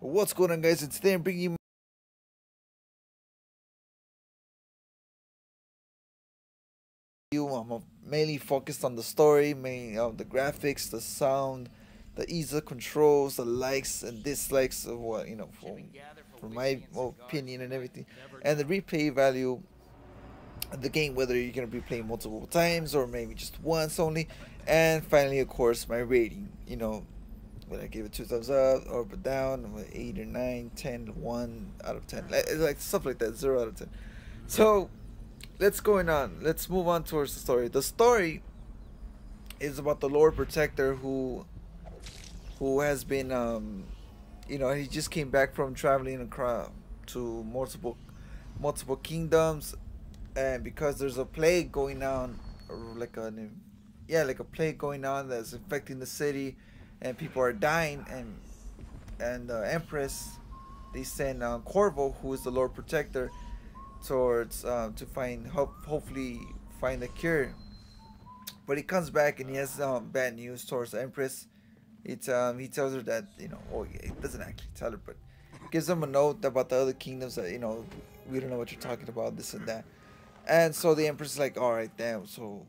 What's going on, guys? It's today I'm bringing you. I'm mainly focused on the story, mainly on the graphics, the sound, the ease of controls, the likes and dislikes of what for my opinion and everything, and the replay value of the game, whether you're gonna be playing multiple times or maybe just once only, and finally, of course, my rating. Would I give it two thumbs up or down, 8 or 9, 10, 1 out of 10, like stuff like that, 0 out of 10. So let's going on. Let's move on towards the story. The story is about the Lord Protector who has been he just came back from traveling across to multiple kingdoms, and because there's a plague going on, or like a plague going on that's affecting the city, and people are dying, and the Empress, they send Corvo, who is the Lord Protector, towards to hopefully find a cure. But he comes back and he has bad news towards the Empress. He tells her that he doesn't actually tell her, but gives them a note about the other kingdoms that we don't know what you're talking about, this and that. And so the Empress is like, all right, damn. So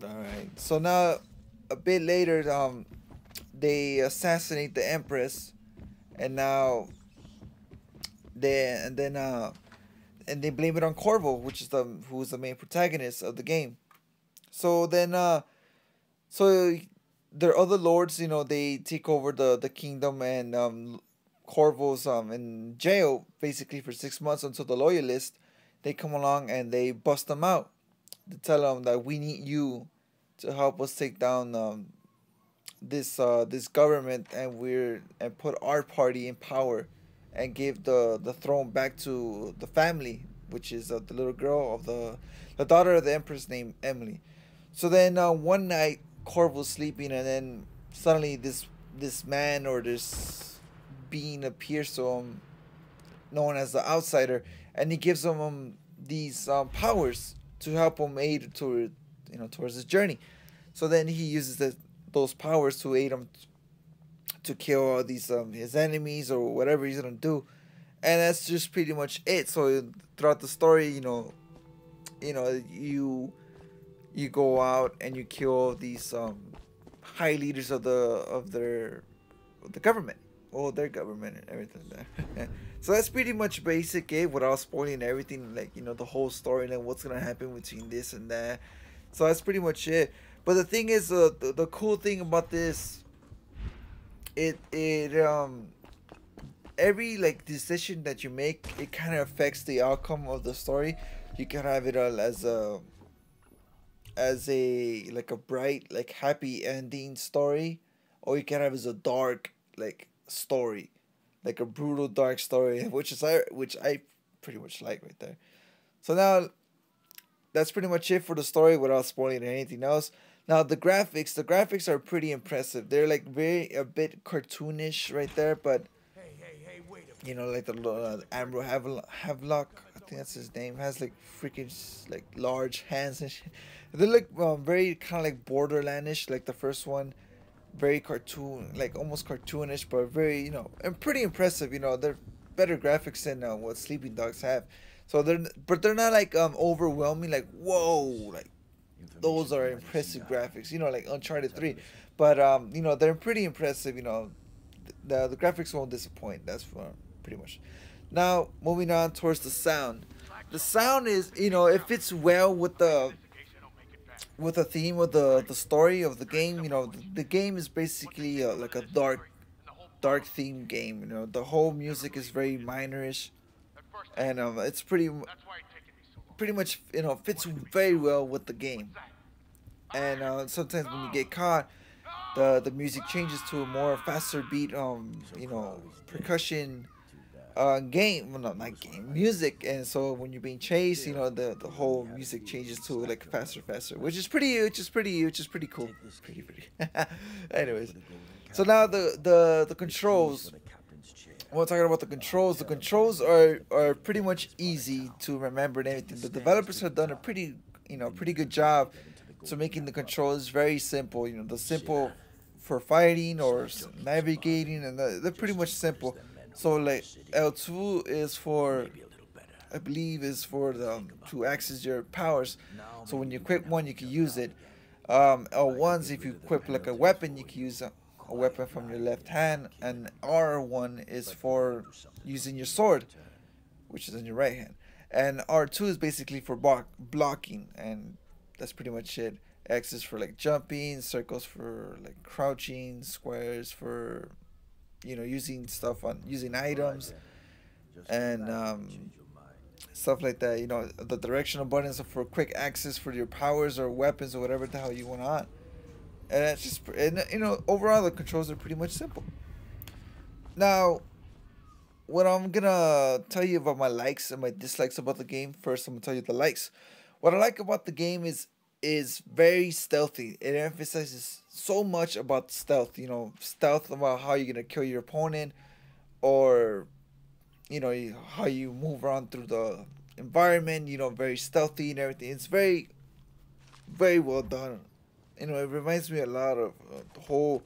all right. So now a bit later, they assassinate the Empress, and now and they blame it on Corvo, which is who is the main protagonist of the game. So then so their other lords, they take over the kingdom, and Corvo's in jail basically for 6 months until the loyalists, they come along and they bust them out. They tell them that we need you to help us take down this government, and put our party in power, and give the throne back to the family, which is the little girl of the daughter of the Empress named Emily. So then one night Corvo's sleeping, and then suddenly this man, or this being, appears to him, known as the Outsider, and he gives him these powers to help him aid towards his journey. So then he uses those powers to aid him to kill all these his enemies, or whatever he's gonna do, and that's just pretty much it. So throughout the story, you go out and you kill these high leaders of the government, or their government, and everything there. So that's pretty much basic it, without spoiling everything, like the whole story and what's gonna happen between this and that. So that's pretty much it. But the thing is, the cool thing about this, it every like decision that you make, it kind of affects the outcome of the story. You can have it all as a like a bright, like happy ending story, or you can have it as a dark like story, like a brutal dark story, which I pretty much like right there. So now that's pretty much it for the story, without spoiling anything else. Now the graphics are pretty impressive. They're like a bit cartoonish right there, but like the Admiral Havelock, I think that's his name, has like freaking like large hands and shit. They look very kind of like Borderlandish, like the first one, very cartoon, like almost cartoonish, but very and pretty impressive. They're better graphics than what Sleeping Dogs have. So they're not like overwhelming, like whoa, like those are impressive graphics, like Uncharted 3. But they're pretty impressive. The graphics won't disappoint. That's for pretty much. Now moving on towards the sound. The sound is, it fits well with the theme of the story of the game. The game is basically like a dark theme game. The whole music is very minorish, and it's pretty much fits very well with the game. And sometimes when you get caught, the music changes to a more faster beat, percussion game, well, not game, music. And so when you're being chased, the whole music changes to like faster, which is pretty cool, pretty anyways. So now the controls. Well, talking about the controls are pretty much easy to remember and everything. The developers have done a pretty good job to making the controls very simple. The simple for fighting or navigating, and they're pretty much simple. So like L2 is for, I believe, is for the to access your powers. So when you equip one, you can use it. L1's if you equip like a weapon, you can use a weapon from your left hand, and R1 is for using your sword, which is in your right hand. And R2 is basically for blocking, and that's pretty much it. X is for like jumping, circles for like crouching, squares for using stuff on using items, and stuff like that. The directional buttons are for quick access for your powers or weapons or whatever the hell you want on. And that's just, and overall the controls are pretty much simple. Now, what I'm gonna tell you about my likes and my dislikes about the game. First, I'm gonna tell you the likes. What I like about the game is very stealthy. It emphasizes so much about stealth. Stealth about how you're gonna kill your opponent, or how you move around through the environment. Very stealthy and everything. It's very, very well done. It reminds me a lot of the whole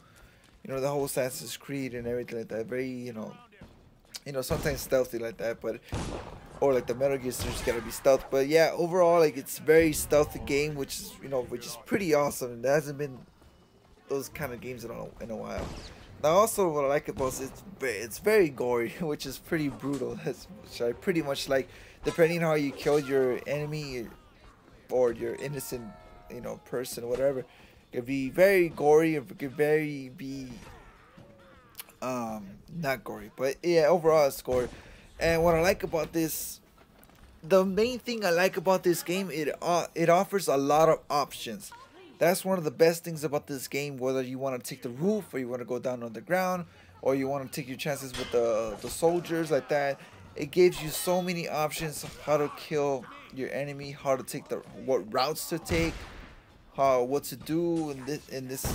Assassin's Creed and everything like that. Very, sometimes stealthy like that, but or like the Metal Gear series gotta be stealth. But yeah, overall, like it's very stealthy game, which is pretty awesome. There hasn't been those kind of games in a while. Now, also what I like about it is it's very gory, which is pretty brutal. Which I pretty much like. Depending on how you kill your enemy or your innocent, person or whatever, it could be very gory, or it could be not gory. But yeah, overall it's gory. And what I like about this, the main thing I like about this game, it offers a lot of options. That's one of the best things about this game. Whether you want to take the roof, or you want to go down on the ground, or you want to take your chances with the soldiers like that, it gives you so many options of how to kill your enemy, how to take what routes to take, what to do in this.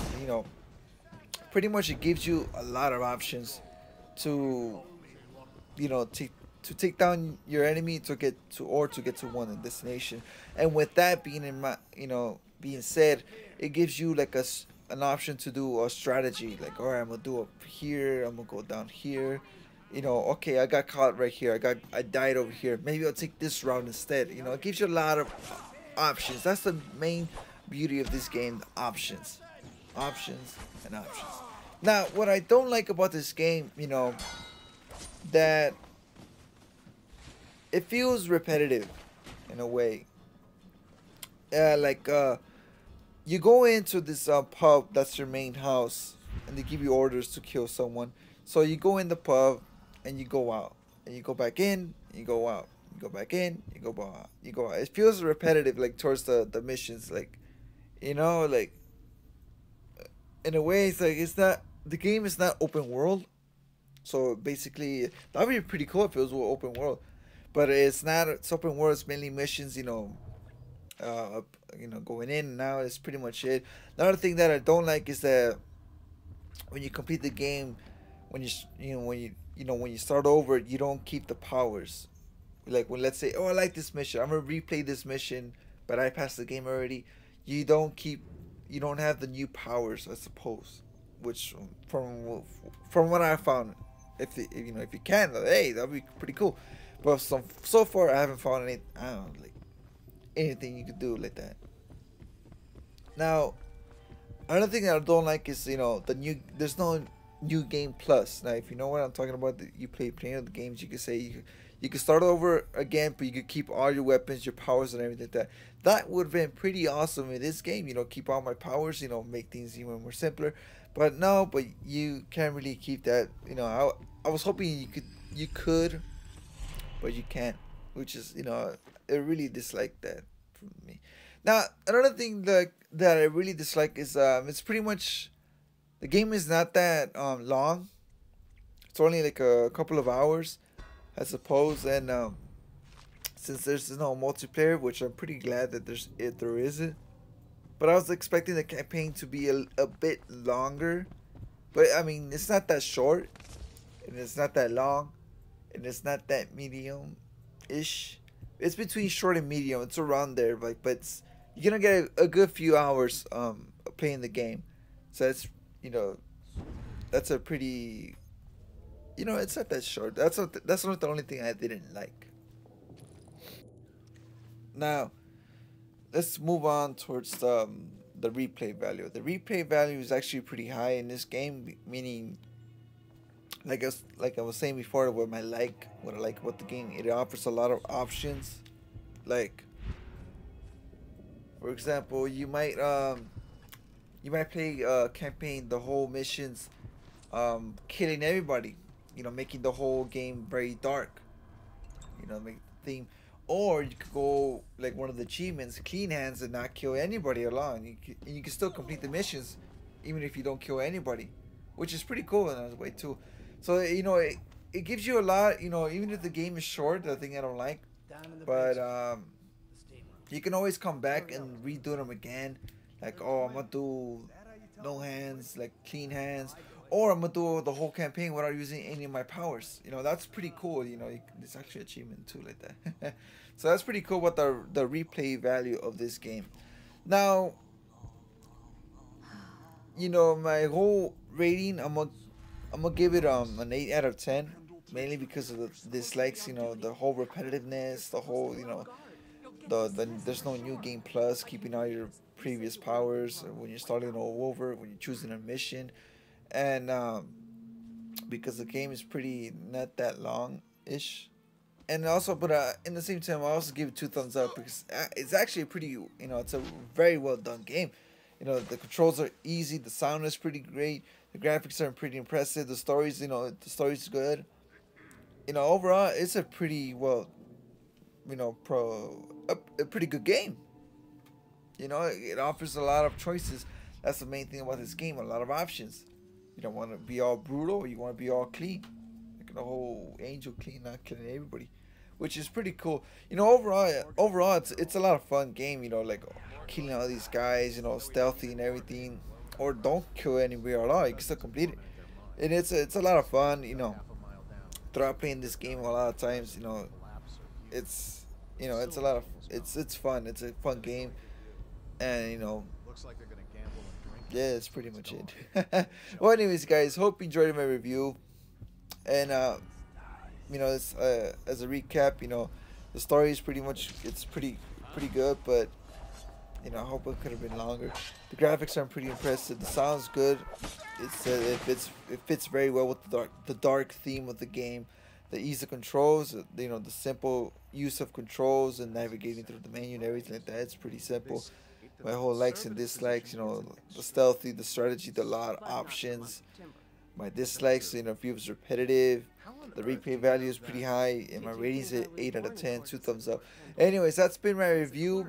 Pretty much it gives you a lot of options to take down your enemy, to get to one destination. And with that being being said, it gives you like an option to do a strategy. Like, all right, I'm gonna do up here, I'm gonna go down here. Okay, I got caught right here. I died over here. Maybe I'll take this route instead. It gives you a lot of options. That's the main beauty of this game. The options, options, and options. Now, what I don't like about this game, that it feels repetitive in a way. You go into this pub, that's your main house, and they give you orders to kill someone. So you go in the pub, and you go out, and you go back in, you go out, you go back in, you go out, you go out. It feels repetitive, like towards the missions, like, like in a way, it's like the game is not open world. So basically, that would be pretty cool if it was open world, but it's not. It's open world. It's mainly missions. Going in and out is pretty much it. Another thing that I don't like is that when you complete the game, when you start over, you don't keep the powers. Like, when, let's say, oh, I like this mission, I'm gonna replay this mission, but I passed the game already. You don't have the new powers, I suppose. Which from what I found, if you can, hey, that'd be pretty cool. But so far, I haven't found anything you could do like that. Now, another thing that I don't like is there's no new game plus. Now, if you know what I'm talking about, you play plenty of the games. You could say you could start over again, but you could keep all your weapons, your powers, and everything like that. That would have been pretty awesome in this game. Keep all my powers. Make things even more simpler. But no, but you can't really keep that. I was hoping you could, but you can't. Which is I really dislike that from me. Now, another thing that I really dislike is it's pretty much, the game is not that long. It's only like a couple of hours, I suppose. And since there's no multiplayer, which I'm pretty glad that there isn't. But I was expecting the campaign to be a bit longer. But I mean, it's not that short, and it's not that long, and it's not that medium-ish. It's between short and medium. It's around there, but you're gonna get a good few hours playing the game. So that's a pretty, you know, it's not that short. That's not the only thing I didn't like. Now let's move on towards the replay value. The replay value is actually pretty high in this game, meaning like I was saying before, what I like about the game, it offers a lot of options. Like for example, you might play campaign the whole missions, killing everybody, you know, making the whole game very dark, you know, make the theme. Or you could go like one of the achievements, clean hands, and not kill anybody along. And you can still complete the missions, even if you don't kill anybody, which is pretty cool in a way too. So you know, it gives you a lot. You know, even if the game is short, the thing I don't like, but you can always come back and redo them again. Like, oh, I'm gonna do no hands, like clean hands, or I'm gonna do the whole campaign without using any of my powers. You know, that's pretty cool. You know, it's actually achievement too, like that. So that's pretty cool. What the replay value of this game. Now, you know, my whole rating, I'm gonna give it an 8 out of 10, mainly because of the dislikes. You know, the whole repetitiveness, the whole, you know, there's no new game plus, keeping all your previous powers when you're starting all over, when you're choosing a mission, and because the game is pretty not that long ish. And also, but in the same time, I also give it 2 thumbs up because it's actually a pretty, you know, it's a very well done game. You know, the controls are easy, the sound is pretty great, the graphics are pretty impressive, the stories, you know, the story's good. You know, overall, it's a pretty well, you know, a pretty good game. You know, it offers a lot of choices. That's the main thing about this game. A lot of options. You don't want to be all brutal, or you want to be all clean, like the whole angel clean, not killing everybody, which is pretty cool. You know, overall, it's a lot of fun game. You know, like killing all these guys. You know, stealthy and everything, or don't kill anybody at all. You can still complete it, and it's a lot of fun. You know, throughout playing this game a lot of times. You know, it's you know it's a lot of it's fun. It's a fun game, and you know, yeah, that's pretty much it. Well, anyways, guys, hope you enjoyed my review, and you know, it's, as a recap, you know, the story is it's pretty good, but you know, I hope it could have been longer. The graphics are pretty impressive. The sound's good. It fits very well with the dark theme of the game. The ease of controls, you know, the simple use of controls and navigating through the menu and everything like that. It's pretty simple. My whole likes and dislikes, you know, the stealthy, the strategy, the lot of options. My dislikes, you know, if it was repetitive. The replay value is pretty high, and my rating's at 8 out of 10, 2 thumbs up. Anyways, that's been my review.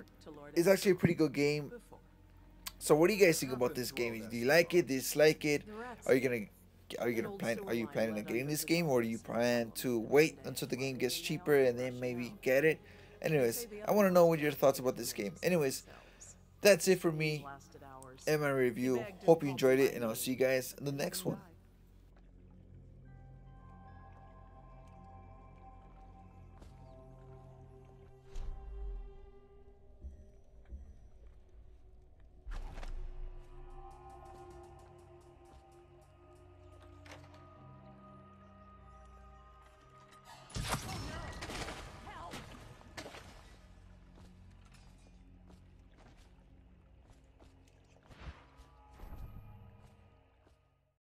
It's actually a pretty good game. So what do you guys think about this game? Do you like it? Dislike it? Are you planning on getting this game, or do you plan to wait until the game gets cheaper and then maybe get it? Anyways, I want to know what your thoughts about this game. Anyways, that's it for me and my review. Hope you enjoyed it, and I'll see you guys in the next one.